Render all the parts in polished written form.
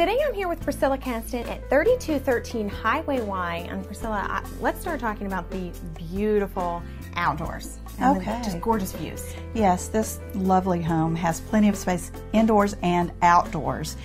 Today I'm here with Priscilla Caston at 3213 Highway Y. And Priscilla, let's start talking about the beautiful outdoors and the just gorgeous views. Yes, this lovely home has plenty of space indoors and outdoors.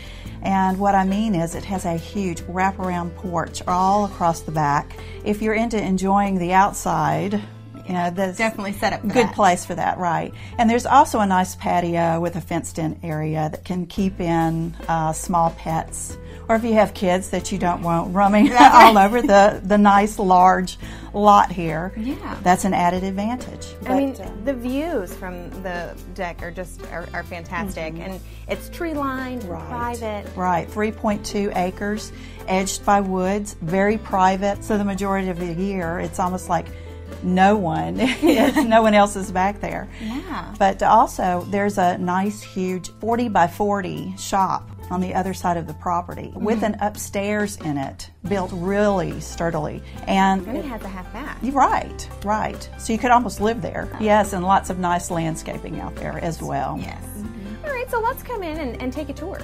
And what I mean is it has a huge wraparound porch all across the back. If you're into enjoying the outside, you know, there's definitely set up for good that. Place for that, right? And there's also a nice patio with a fenced-in area that can keep in small pets, or if you have kids that you don't want roaming all over the nice large lot here. Yeah, that's an added advantage. I mean, the views from the deck are fantastic, and it's tree lined, private. Right, 3.2 acres, edged by woods, very private. So the majority of the year, it's almost like no one else is back there. Yeah. But also, there's a nice, huge 40 by 40 shop on the other side of the property with an upstairs in it, built really sturdily. And it has a half bath. Right. So you could almost live there. Yes, and lots of nice landscaping out there as well. Yes. All right, so let's come in and take a tour.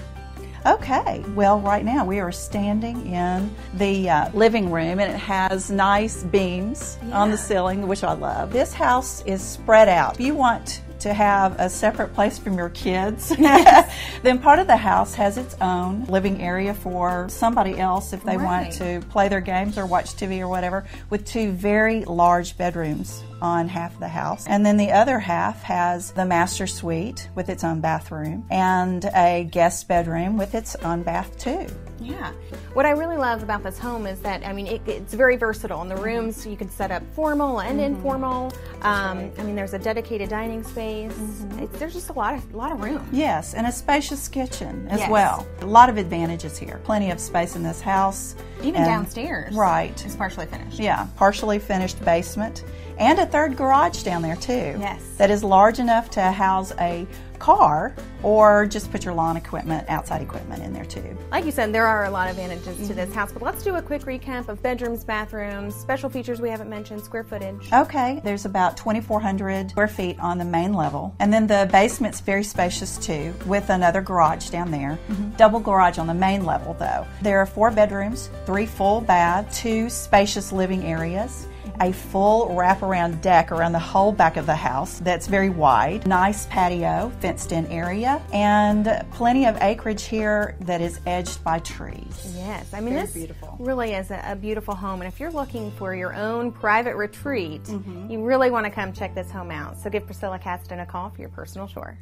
Okay, well, right now we are standing in the living room, and it has nice beams on the ceiling, which I love. This house is spread out. If you want to have a separate place from your kids, then part of the house has its own living area for somebody else if they want to play their games or watch TV or whatever, with two very large bedrooms on half of the house. And then the other half has the master suite with its own bathroom and a guest bedroom with its own bath too. Yeah. What I really love about this home is that, I mean, it's very versatile. In the rooms, you can set up formal and informal. I mean, there's a dedicated dining space. There's just a lot of room. Yes, and a spacious kitchen as well. A lot of advantages here. Plenty of space in this house. Even downstairs. Right. It's partially finished. Yeah, partially finished basement. And a third garage down there too. Yes. That is large enough to house a car or just put your lawn equipment, outside equipment in there too. Like you said, there are a lot of advantages to this house, but let's do a quick recap of bedrooms, bathrooms, special features we haven't mentioned, square footage. Okay, there's about 2,400 square feet on the main level. And then the basement's very spacious too, with another garage down there. Double garage on the main level though. There are 4 bedrooms, 3 full baths, 2 spacious living areas, a full wraparound deck around the whole back of the house that's very wide, nice patio, fenced-in area, and plenty of acreage here that is edged by trees. Yes, I mean, this really is a beautiful home, and if you're looking for your own private retreat, you really want to come check this home out. So give Priscilla Caston a call for your personal tour.